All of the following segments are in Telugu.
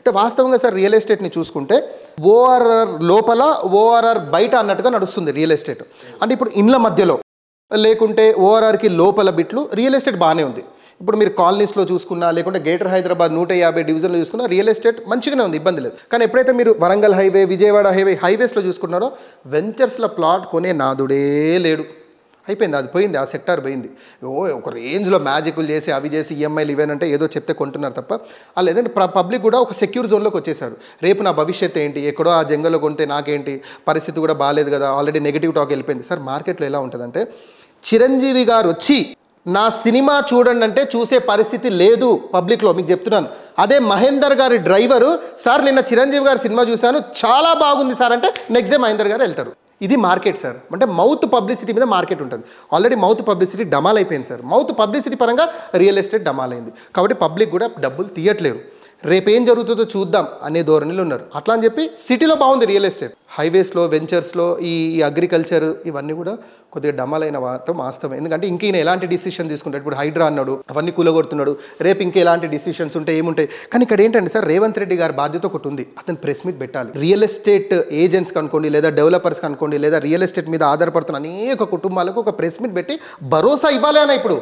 అంటే వాస్తవంగా సార్ రియల్ ఎస్టేట్ని చూసుకుంటే ఓఆర్ఆర్ లోపల ఓఆర్ఆర్ బయట అన్నట్టుగా నడుస్తుంది రియల్ ఎస్టేట్. అంటే ఇప్పుడు ఇండ్ల మధ్యలో లేకుంటే ఓఆర్ఆర్కి లోపల బిట్లు రియల్ ఎస్టేట్ బాగానే ఉంది. ఇప్పుడు మీరు కాలనీస్లో చూసుకున్నా లేకుంటే గ్రేటర్ హైదరాబాద్ 150 డివిజన్లో చూసుకున్నా రియల్ ఎస్టేట్ మంచిగానే ఉంది, ఇబ్బంది లేదు. కానీ ఎప్పుడైతే మీరు వరంగల్ హైవే, విజయవాడ హైవేస్లో చూసుకున్నారో వెంచర్స్లో ప్లాట్ కొనే నాదుడే లేడు. అయిపోయింది, అది పోయింది, ఆ సెక్టార్ పోయింది. ఒక రేంజ్లో మ్యాజిక్లు చేసి అవి చేసి ఈఎంఐలు ఇవేనంటే ఏదో చెప్తే కొంటున్నారు తప్ప వాళ్ళు లేదంటే పబ్లిక్ కూడా ఒక సెక్యూర్ జోన్లోకి వచ్చేసారు. రేపు నా భవిష్యత్తు ఏంటి, ఎక్కడో ఆ జంగల్లో కొంటే నాకేంటి, పరిస్థితి కూడా బాగాలేదు కదా, ఆల్రెడీ నెగిటివ్ టాక్ వెళ్ళిపోయింది. సార్ మార్కెట్లో ఎలా ఉంటుందంటే చిరంజీవి గారు వచ్చి నా సినిమా చూడండి అంటే చూసే పరిస్థితి లేదు పబ్లిక్లో, మీకు చెప్తున్నాను. అదే మహేందర్ గారి డ్రైవరు సార్ నిన్న చిరంజీవి గారి సినిమా చూశాను చాలా బాగుంది సార్ అంటే నెక్స్ట్ డే మహేందర్ గారు వెళ్తారు. ఇది మార్కెట్ సార్. అంటే మౌత్ పబ్లిసిటీ మీద మార్కెట్ ఉంటుంది. ఆల్రెడీ మౌత్ పబ్లిసిటీ డమాల్ అయిపోయింది సార్. మౌత్ పబ్లిసిటీ పరంగా రియల్ ఎస్టేట్ డమాల్ అయింది. కాబట్టి పబ్లిక్ కూడా డబ్బులు తీయట్లేరు. రేపేం జరుగుతుందో చూద్దాం అనే ధోరణిలో ఉన్నారు. అట్లా అని చెప్పి సిటీలో బాగుంది రియల్ ఎస్టేట్, హైవేస్లో, వెంచర్స్లో ఈ అగ్రికల్చర్ ఇవన్నీ కూడా కొద్దిగా డమాలైన వాటం వాస్తవం. ఎందుకంటే ఇంక ఈయన ఎలాంటి డిసిషన్ తీసుకుంటాడు, ఇప్పుడు హైడ్రా అన్నాడు, అవన్నీ కూలగొడుతున్నాడు, రేపు ఇంకా ఎలాంటి డిసిషన్స్ ఉంటాయి ఏముంటాయి. కానీ ఇక్కడ ఏంటంటే సార్ రేవంత్ రెడ్డి గారి బాధ్యత ఒకటి ఉంది, అతను ప్రెస్ మీట్ పెట్టాలి. రియల్ ఎస్టేట్ ఏజెంట్స్ అనుకోండి లేదా డెవలపర్స్ అనుకోండి లేదా రియల్ ఎస్టేట్ మీద ఆధారపడుతున్న అనేక కుటుంబాలకు ఒక ప్రెస్ మీట్ పెట్టి భరోసా ఇవ్వాలి అన్న. ఇప్పుడు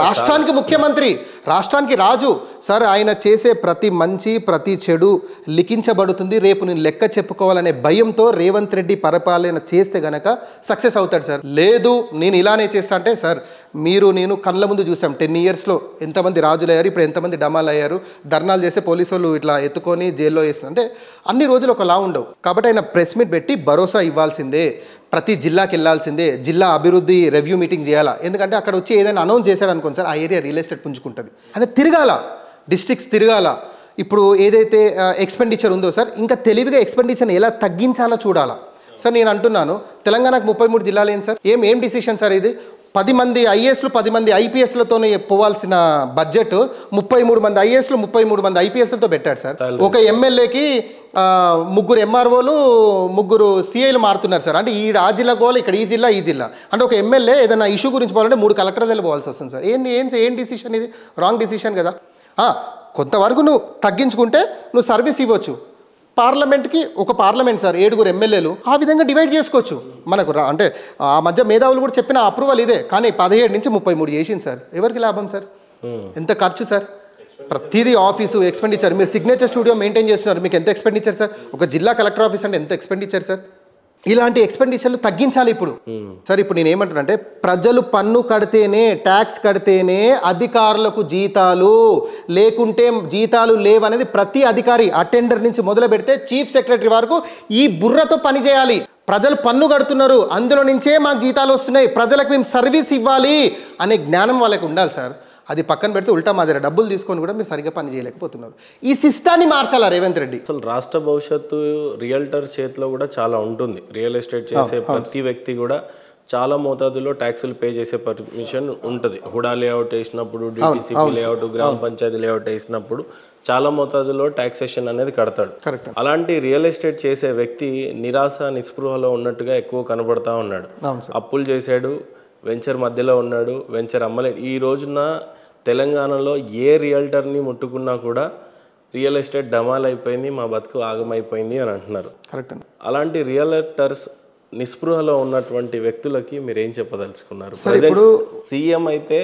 రాష్ట్రానికి ముఖ్యమంత్రి, రాష్ట్రానికి రాజు సార్, ఆయన చేసే ప్రతి మంచి ప్రతి చెడు లిఖించబడుతుంది. రేపు నేను లెక్క చెప్పుకోవాలనే భయంతో రేవంత్ రెడ్డి పరిపాలన చేస్తే గనక సక్సెస్ అవుతాడు సార్. లేదు నేను ఇలానే చేస్తా అంటే సార్ మీరు నేను కళ్ళ ముందు చూసాం 10 ఇయర్స్లో ఎంతమంది రాజులు అయ్యారు, ఇప్పుడు ఎంతమంది డమాలు అయ్యారు, ధర్నాలు చేస్తే పోలీసు వాళ్ళు ఇట్లా ఎత్తుకొని జైల్లో వేసిన అంటే అన్ని రోజులు ఒకలా ఉండవు. కాబట్టి ఆయన ప్రెస్ మీట్ పెట్టి భరోసా ఇవ్వాల్సిందే, ప్రతి జిల్లాకి వెళ్ళాల్సిందే, జిల్లా అభివృద్ధి రివ్యూ మీటింగ్ చేయాలా. ఎందుకంటే అక్కడ వచ్చి ఏదైనా అనౌన్స్ చేశాడు అనుకోండి సార్, ఆ ఏరియా రియల్ ఎస్టేట్ పుంజుకుంటుంది. అంటే తిరగాల, డిస్ట్రిక్ట్స్ తిరగాల. ఇప్పుడు ఏదైతే ఎక్స్పెండిచర్ ఉందో సార్ ఇంకా తెలివిగా ఎక్స్పెండిచర్ని ఎలా తగ్గించాలో చూడాలా. సార్ నేను అంటున్నాను తెలంగాణకు 33 జిల్లాలు ఏంటి సార్, ఏం డిసిషన్ సార్ ఇది. 10 మంది ఐఏఎస్లు 10 మంది ఐపీఎస్లతోనే పోవాల్సిన బడ్జెట్ 33 మంది ఐఏఎస్లు 33 మంది ఐపీఎస్లతో పెట్టాడు సార్. ఒక ఎమ్మెల్యేకి 3 ఎంఆర్ఓలు 3 సిఐలు మారుతున్నారు సార్. అంటే ఆ జిల్లా పోవాలి, ఇక్కడ ఈ జిల్లా అంటే ఒక ఎమ్మెల్యే ఏదైనా ఇష్యూ గురించి పోవాలంటే 3 కలెక్టర్లు పోవాల్సి వస్తుంది సార్. ఏం డిసిషన్ ఇది, రాంగ్ డిసిషన్ కదా. కొంతవరకు నువ్వు తగ్గించుకుంటే నువ్వు సర్వీస్ ఇవ్వచ్చు. పార్లమెంట్కి ఒక పార్లమెంట్ సార్ 7 ఎమ్మెల్యేలు ఆ విధంగా డివైడ్ చేసుకోవచ్చు. మనకు అంటే ఆ మధ్య మేధావులు కూడా చెప్పిన అప్రూవల్ ఇదే. కానీ 17 నుంచి 33 చేసింది సార్. ఎవరికి లాభం సార్, ఎంత ఖర్చు సార్, ప్రతిదీ ఆఫీసు ఎక్స్పెండిచర్. మీరు సిగ్నేచర్ స్టూడియో మెయింటైన్ చేస్తున్నారు, మీకు ఎంత ఎక్స్పెండిచర్ సార్. ఒక జిల్లా కలెక్టర్ ఆఫీస్ అంటే ఎంత ఎక్స్పెండిచర్ సార్. ఇలాంటి ఎక్స్పెండిచర్లు తగ్గించాలి ఇప్పుడు సార్. ఇప్పుడు నేను ఏమంటానంటే ప్రజలు పన్ను కడితేనే, ట్యాక్స్ కడితేనే అధికారులకు జీతాలు, లేకుంటే జీతాలు లేవనేది ప్రతి అధికారి అటెండర్ నుంచి మొదలు పెడితే చీఫ్ సెక్రటరీ వరకు ఈ బుర్రతో పని చేయాలి. ప్రజలు పన్ను కడుతున్నారు, అందులో నుంచే మాకు జీతాలు వస్తున్నాయి, ప్రజలకు మేము సర్వీస్ ఇవ్వాలి అనే జ్ఞానం వాళ్ళకి ఉండాలి సార్. అది పక్కన పెడితే ఉల్టా మా దగ్గర డబ్బులు తీసుకొని కూడా మీరు సరిగ్గా పని చేయలేకపోతున్నారు. ఈ సిస్టాన్ని మార్చాలా రేవంత్ రెడ్డి. అసలు రాష్ట్ర భవిష్యత్తు రియల్టర్ చేతిలో కూడా చాలా ఉంటుంది. రియల్ ఎస్టేట్ చేసే ప్రతి వ్యక్తి కూడా చాలా మోతాదులో ట్యాక్సులు పే చేసే పర్మిషన్ ఉంటుంది. హుడా లేఅవుట్ వేసినప్పుడు, డిటిసిపి లేఅవుట్, గ్రామ పంచాయతీ లేఅవుట్ వేసినప్పుడు చాలా మోతాదులో ట్యాక్సేషన్ అనేది కడతాడు. అలాంటి రియల్ ఎస్టేట్ చేసే వ్యక్తి నిరాశ నిస్పృహలో ఉన్నట్టుగా ఎక్కువ కనబడతా ఉన్నాడు. అప్పులు చేశాడు, వెంచర్ మధ్యలో ఉన్నాడు, వెంచర్ అమ్మలేదు. ఈ రోజున తెలంగాణలో ఏ రియల్టర్ని ముట్టుకున్నా కూడా రియల్ ఎస్టేట్ డమాల్ అయిపోయింది, మా బతుకు ఆగమైపోయింది అని అంటున్నారు. కరెక్ట్. అలాంటి రియల్టర్స్ నిస్పృహలో ఉన్నటువంటి వ్యక్తులకి మీరు ఏం చెప్పదలుచుకున్నారు? ఇప్పుడు సీఎం అయితే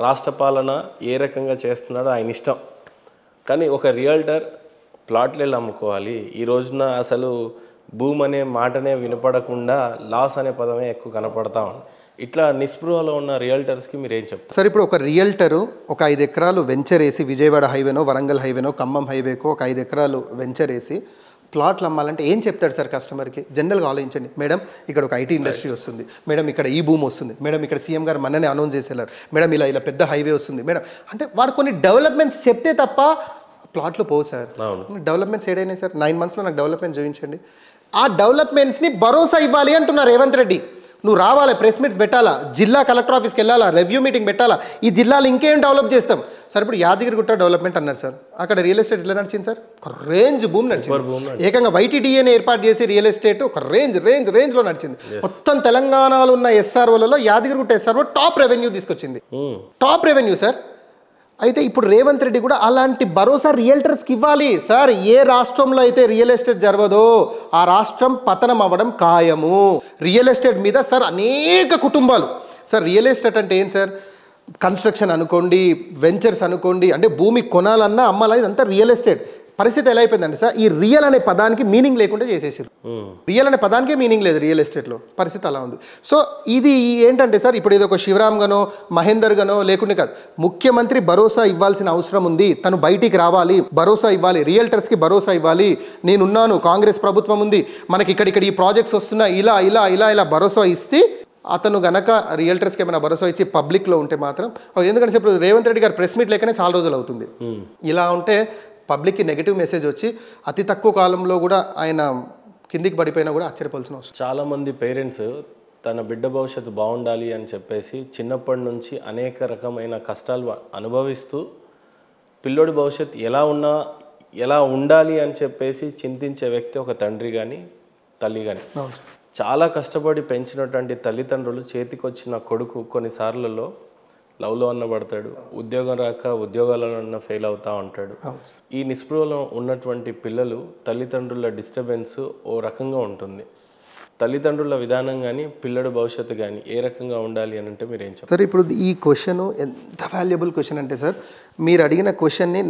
రాష్ట్ర పాలన ఏ రకంగా చేస్తున్నాడో ఆయన ఇష్టం, కానీ ఒక రియల్టర్ ప్లాట్లు వెళ్ళి అమ్ముకోవాలి. ఈ రోజున అసలు భూమి అనే మాటనే వినపడకుండా లాస్ అనే పదమే ఎక్కువ కనపడతా ఉంది. ఇట్లా నిస్పృహలో ఉన్న రియల్టర్స్కి మీరు ఏం చెప్తారు? సార్ ఇప్పుడు ఒక రియల్టరు ఒక 5 ఎకరాలు వెంచర్ వేసి విజయవాడ హైవేనో, వరంగల్ హైవేనో, ఖమ్మం హైవేకో ఒక 5 ఎకరాలు వెంచర్ వేసి ప్లాట్లు అమ్మాలంటే ఏం చెప్తాడు సార్ కస్టమర్కి? జనరల్గా ఆలోచించండి. మేడం ఇక్కడ ఒక ఐటీ ఇండస్ట్రీ వస్తుంది, మేడం ఇక్కడ ఈ భూమి వస్తుంది, మేడం ఇక్కడ సీఎం గారు మొన్ననే అనౌన్స్ చేసేలారు, మేడం ఇలా పెద్ద హైవే వస్తుంది మేడం అంటే వాడు కొన్ని డెవలప్మెంట్స్ చెప్తే తప్ప ప్లాట్లు పోవు సార్. Developments ఏడైనాయి sir? 9 మంత్స్లో నాకు డెవలప్మెంట్ చూపించండి. ఆ డెవలప్మెంట్స్ని భరోసా ఇవ్వాలి అంటున్నారు రేవంత్ రెడ్డి. నువ్వు రావాలి, ప్రెస్ మీట్స్ పెట్టాలా, జిల్లా కలెక్టర్ ఆఫీస్కి వెళ్ళాలా, రివ్యూ మీటింగ్ పెట్టాలా, ఈ జిల్లాలో ఇంకేం డెవలప్ చేస్తాం సార్. ఇప్పుడు యాదగిరిగుట్ట డెవలప్మెంట్ అన్నారు సార్, అక్కడ రియల్ ఎస్టేట్ ఎట్లా నడిచింది సార్? ఒక రేంజ్ భూమి నడిచింది. ఏకంగా వైటీడీఏని ఏర్పాటు చేసి రియల్ ఎస్టేట్ ఒక రేంజ్లో నడిచింది. మొత్తం తెలంగాణలో ఉన్న ఎస్ఆర్ఓలలో యాదగిరిగుట్ట ఎస్ఆర్ఓ టాప్ రెవెన్యూ తీసుకొచ్చింది. Top revenue sir. అయితే ఇప్పుడు రేవంత్ రెడ్డి కూడా అలాంటి భరోసా రియల్టర్స్కి ఇవ్వాలి. సార్, ఏ రాష్ట్రంలో అయితే రియల్ ఎస్టేట్ జరగదో ఆ రాష్ట్రం పతనం అవ్వడం ఖాయము. రియల్ ఎస్టేట్ మీద సార్ అనేక కుటుంబాలు, సార్ రియల్ ఎస్టేట్ అంటే ఏం సార్, కన్స్ట్రక్షన్ అనుకోండి, వెంచర్స్ అనుకోండి, అంటే భూమి కొనాలన్నా అమ్మాలన్నా ఇదంతా రియల్ ఎస్టేట్. పరిస్థితి ఎలా అయిపోయిందండి సార్, ఈ రియల్ అనే పదానికి మీనింగ్ లేకుండా చేసేసారు. రియల్ అనే పదానికే మీనింగ్ లేదు రియల్ ఎస్టేట్లో. పరిస్థితి అలా ఉంది. సో ఇది ఏంటంటే సార్, ఇప్పుడు ఇది ఒక శివరామ్ గానో మహేందర్ గానో లేకుండా కాదు, ముఖ్యమంత్రి భరోసా ఇవ్వాల్సిన అవసరం ఉంది. తను బయటికి రావాలి, భరోసా ఇవ్వాలి, రియల్టర్స్కి భరోసా ఇవ్వాలి. నేనున్నాను, కాంగ్రెస్ ప్రభుత్వం ఉంది, మనకి ఇక్కడ ఈ ప్రాజెక్ట్స్ వస్తున్నాయి, ఇలా ఇలా ఇలా ఇలా భరోసా ఇస్తే అతను గనక రియల్టర్స్కి ఏమైనా భరోసా ఇచ్చి పబ్లిక్లో ఉంటే మాత్రం, ఎందుకంటే ఇప్పుడు రేవంత్ రెడ్డి గారు ప్రెస్ మీట్ లేకనే చాలా రోజులు అవుతుంది. ఇలా ఉంటే పబ్లిక్కి నెగిటివ్ మెసేజ్ వచ్చి అతి తక్కువ కాలంలో కూడా ఆయన కిందికి పడిపోయినా కూడా ఆశ్చర్యపోవాల్సిన అవసరం. చాలామంది పేరెంట్స్ తన బిడ్డ భవిష్యత్తు బాగుండాలి అని చెప్పేసి చిన్నప్పటి నుంచి అనేక రకమైన కష్టాలు అనుభవిస్తూ పిల్లోడి భవిష్యత్తు ఎలా ఉండాలి అని చెప్పేసి చింతించే వ్యక్తి ఒక తండ్రి కానీ తల్లి కానీ. చాలా కష్టపడి పెంచినటువంటి తల్లిదండ్రులు చేతికొచ్చిన కొడుకు కొన్నిసార్లలో లవ్లో అన్న పడతాడు, ఉద్యోగం రాక ఉద్యోగాలలో అన్న ఫెయిల్ అవుతూ ఉంటాడు. ఈ నిస్పృహలో ఉన్నటువంటి పిల్లలు తల్లిదండ్రుల డిస్టర్బెన్స్ ఓ రకంగా ఉంటుంది. తల్లిదండ్రుల విధానం కానీ పిల్లడి భవిష్యత్తు కానీ ఏ రకంగా ఉండాలి అని అంటే మీరు ఏం చెప్తారు? సార్, ఇప్పుడు ఈ క్వశ్చన్ ఎంత వాల్యుబుల్ క్వశ్చన్ అంటే సార్, మీరు అడిగిన క్వశ్చన్ని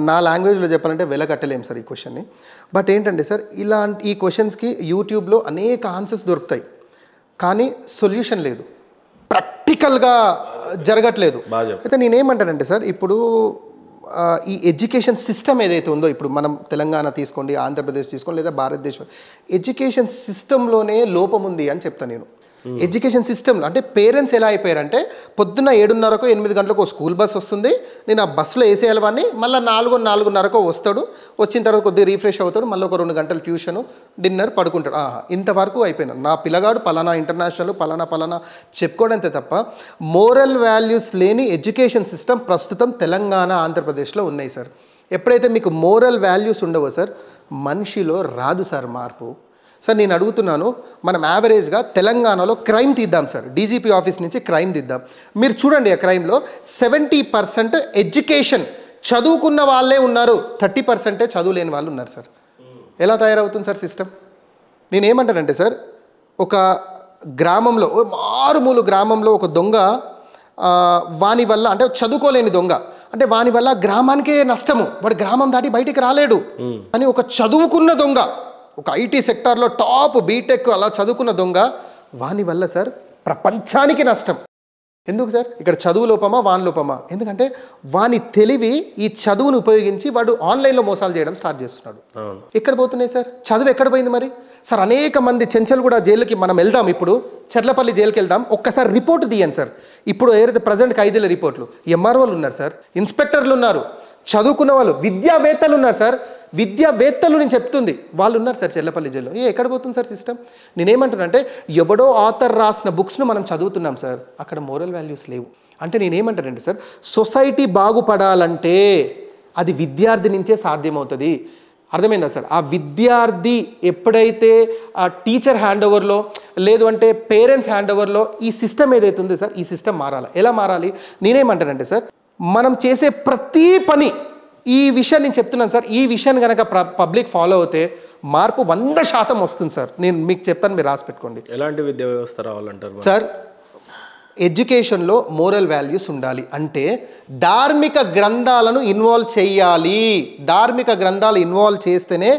నా లాంగ్వేజ్లో చెప్పాలంటే వెలకట్టలేము సార్ ఈ క్వశ్చన్ని. బట్ ఏంటంటే సార్, ఈ క్వశ్చన్స్కి యూట్యూబ్లో అనేక ఆన్సర్స్ దొరుకుతాయి, కానీ సొల్యూషన్ లేదు, ప్రాక్టికల్గా జరగట్లేదు. అయితే నేనేమంటానంటే సార్, ఇప్పుడు ఈ ఎడ్యుకేషన్ సిస్టమ్ ఏదైతే ఉందో, ఇప్పుడు మనం తెలంగాణ తీసుకోండి, ఆంధ్రప్రదేశ్ తీసుకోండి, లేదా భారతదేశం, ఎడ్యుకేషన్ సిస్టంలోనే లోపం ఉంది అని చెప్తాను నేను. ఎడ్యుకేషన్ సిస్టంలో అంటే పేరెంట్స్ ఎలా అయిపోయారంటే, పొద్దున్న 7:30కో 8 గంటలకు స్కూల్ బస్ వస్తుంది, నేను ఆ బస్సులో వేసేయాలి వాడిని, మళ్ళీ 4:30కో వస్తాడు, వచ్చిన తర్వాత కొద్దిగా రీఫ్రెష్ అవుతాడు, మళ్ళీ ఒక 2 గంటలు ట్యూషను, డిన్నర్, పడుకుంటాడు. ఇంతవరకు అయిపోయినా నా పిల్లగాడు పలానా ఇంటర్నేషనల్ పలానా చెప్పుకోవడంతే తప్ప మోరల్ వాల్యూస్ లేని ఎడ్యుకేషన్ సిస్టమ్ ప్రస్తుతం తెలంగాణ ఆంధ్రప్రదేశ్లో ఉన్నాయి సార్. ఎప్పుడైతే మీకు మోరల్ వాల్యూస్ ఉండవో సార్, మనిషిలో రాదు సార్ మార్పు. సార్, నేను అడుగుతున్నాను, మనం యావరేజ్గా తెలంగాణలో క్రైమ్ తీద్దాం సార్, డీజీపీ ఆఫీస్ నుంచి క్రైమ్ తీద్దాం. మీరు చూడండి, ఆ క్రైమ్లో 70% ఎడ్యుకేషన్ చదువుకున్న వాళ్ళే ఉన్నారు, 30% చదువు లేని వాళ్ళు ఉన్నారు సార్. ఎలా తయారవుతుంది సార్ సిస్టమ్? నేనేమంటానంటే సార్, ఒక గ్రామంలో, మారుమూల గ్రామంలో ఒక దొంగ, వాని వల్ల, అంటే చదువుకోలేని దొంగ, అంటే వాని వల్ల గ్రామానికే నష్టము, వాడు గ్రామం దాటి బయటికి రాలేడు. అని ఒక చదువుకున్న దొంగ, ఒక ఐటీ సెక్టార్లో టాప్ బీటెక్ అలా చదువుకున్న దొంగ, వాని వల్ల సార్ ప్రపంచానికి నష్టం. ఎందుకు సార్? ఇక్కడ చదువు లోపమా వాని లోపమా? ఎందుకంటే వాని తెలివి ఈ చదువును ఉపయోగించి వాడు ఆన్లైన్లో మోసాలు చేయడం స్టార్ట్ చేస్తున్నాడు. ఎక్కడ పోతున్నాయి సార్? చదువు ఎక్కడ పోయింది మరి? సార్, అనేక మంది చెంచల్గూడ జైలుకి మనం వెళ్దాం, ఇప్పుడు చర్లపల్లి జైలుకి వెళ్దాం, ఒక్కసారి రిపోర్ట్ తీయండి సార్. ఇప్పుడు ఏదైతే ప్రజెంట్ 5 ఏళ్ల రిపోర్ట్లు, ఎంఆర్ఓలు ఉన్నారు సార్, ఇన్స్పెక్టర్లు ఉన్నారు, చదువుకున్న వాళ్ళు, విద్యావేత్తలు ఉన్నారు సార్, విద్యావేత్తలు నేను చెప్తుంది వాళ్ళు ఉన్నారు సార్ చెర్లపల్లి జైల్లో. ఎక్కడ పోతుంది సార్ సిస్టమ్? నేనేమంటున్నానంటే, ఎవడో ఆథర్ రాసిన బుక్స్ను మనం చదువుతున్నాం సార్, అక్కడ మోరల్ వాల్యూస్ లేవు. అంటే నేనేమంటానంటే సార్, సొసైటీ బాగుపడాలంటే అది విద్యార్థి నుంచే సాధ్యమవుతుంది. అర్థమైందా సార్? ఆ విద్యార్థి ఎప్పుడైతే ఆ టీచర్ హ్యాండ్ ఓవర్లో, లేదు అంటే పేరెంట్స్ హ్యాండ్ ఓవర్లో ఈ సిస్టమ్ ఏదైతే ఉందో సార్, ఈ సిస్టమ్ మారాలి. ఎలా మారాలి? నేనేమంటానంటే సార్, మనం చేసే ప్రతి పని, ఈ విషయం నేను చెప్తున్నాను సార్, ఈ విషయాన్ని కనుక పబ్లిక్ ఫాలో అవుతే మార్పు 100% వస్తుంది సార్. నేను మీకు చెప్తాను, మీరు రాసి పెట్టుకోండి. ఎలాంటి విద్యా వ్యవస్థ రావాలంటారు సార్? ఎడ్యుకేషన్లో మోరల్ వాల్యూస్ ఉండాలి అంటే ధార్మిక గ్రంథాలను ఇన్వాల్వ్ చేయాలి. ధార్మిక గ్రంథాలు ఇన్వాల్వ్ చేస్తేనే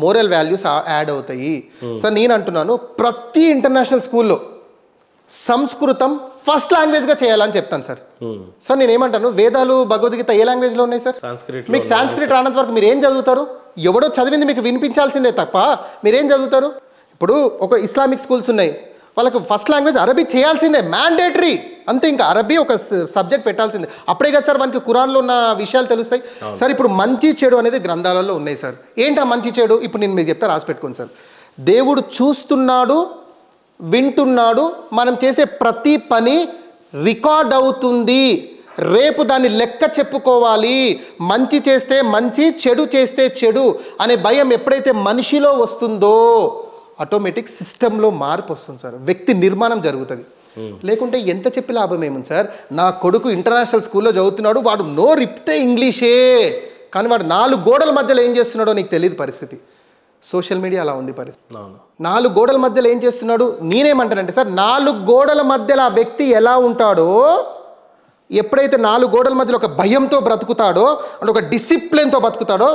మోరల్ వాల్యూస్ యాడ్ అవుతాయి సార్. నేను అంటున్నాను, ప్రతి ఇంటర్నేషనల్ స్కూల్లో సంస్కృతం ఫస్ట్ లాంగ్వేజ్గా చేయాలని చెప్తాను సార్. సార్, నేను ఏమంటాను, వేదాలు భగవద్గీత ఏ లాంగ్వేజ్లో ఉన్నాయి సార్? మీకు సాంస్క్రిట్ రానంత వరకు మీరు ఏం చదువుతారు? ఎవడో చదివింది మీకు వినిపించాల్సిందే తప్ప మీరేం చదువుతారు? ఇప్పుడు ఒక ఇస్లామిక్ స్కూల్స్ ఉన్నాయి, వాళ్ళకి ఫస్ట్ లాంగ్వేజ్ అరబీ చేయాల్సిందే, మ్యాండేటరీ అంతే. ఇంకా అరబీ ఒక సబ్జెక్ట్ పెట్టాల్సిందే, అప్పుడే కదా సార్ మనకి ఖురాన్లో ఉన్న విషయాలు తెలుస్తాయి సార్. ఇప్పుడు మంచి చెడు అనేది గ్రంథాలలో ఉన్నాయి సార్. ఏంటి ఆ మంచి చెడు? ఇప్పుడు నేను మీకు చెప్తా, రాసి పెట్టుకోండి సార్. దేవుడు చూస్తున్నాడు, వింటున్నాడు, మనం చేసే ప్రతి పని రికార్డ్ అవుతుంది, రేపు దాన్ని లెక్క చెప్పుకోవాలి. మంచి చేస్తే మంచి, చెడు చేస్తే చెడు అనే భయం ఎప్పుడైతే మనిషిలో వస్తుందో ఆటోమేటిక్ సిస్టంలో మార్పు వస్తుంది సార్, వ్యక్తి నిర్మాణం జరుగుతుంది. లేకుంటే ఎంత చెప్పి లాభం ఏముంది సార్? నా కొడుకు ఇంటర్నేషనల్ స్కూల్లో చదువుతున్నాడు, వాడు నోరిప్తే ఇంగ్లీషే, కానీ వాడు 4 గోడల మధ్యలో ఏం చేస్తున్నాడో నీకు తెలియదు పరిస్థితి. సోషల్ మీడియా అలా ఉంది పరిస్థితి. 4 గోడల మధ్యలో ఏం చేస్తున్నాడు? నేనేమంటానంటే సార్, 4 గోడల మధ్యలో ఆ వ్యక్తి ఎలా ఉంటాడో, ఎప్పుడైతే 4 గోడల మధ్యలో ఒక భయంతో బ్రతుకుతాడో, అంటే ఒక డిసిప్లిన్తో బతుకుతాడో,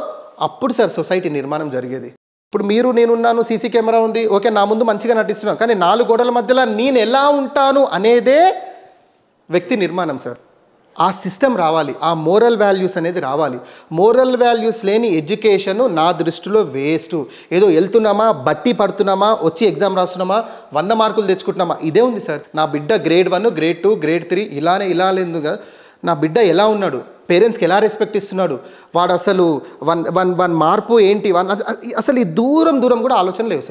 అప్పుడు సార్ సొసైటీ నిర్మాణం జరిగేది. ఇప్పుడు మీరు నేనున్నాను, సీసీ కెమెరా ఉంది, ఓకే, నా ముందు మంచిగా నటిస్తున్నాను, కానీ 4 గోడల మధ్యలో నేను ఎలా ఉంటాను అనేదే వ్యక్తి నిర్మాణం సార్. ఆ సిస్టమ్ రావాలి, ఆ మోరల్ వాల్యూస్ అనేది రావాలి. మోరల్ వాల్యూస్ లేని ఎడ్యుకేషన్ నా దృష్టిలో వేస్ట్. ఏదో వెళ్తున్నామా, బట్టి పడుతున్నామా, వచ్చి ఎగ్జామ్ రాస్తున్నామా, 100 మార్కులు తెచ్చుకుంటున్నామా, ఇదే ఉంది సార్. నా బిడ్డ గ్రేడ్ 1, గ్రేడ్ 2, గ్రేడ్ 3 ఇలా లేదు కదా. నా బిడ్డ ఎలా ఉన్నాడు, పేరెంట్స్కి ఎలా రెస్పెక్ట్ ఇస్తున్నాడు, వాడు అసలు వన్ మార్పు ఏంటి, అసలు ఈ దూరం కూడా ఆలోచన లేవు సార్.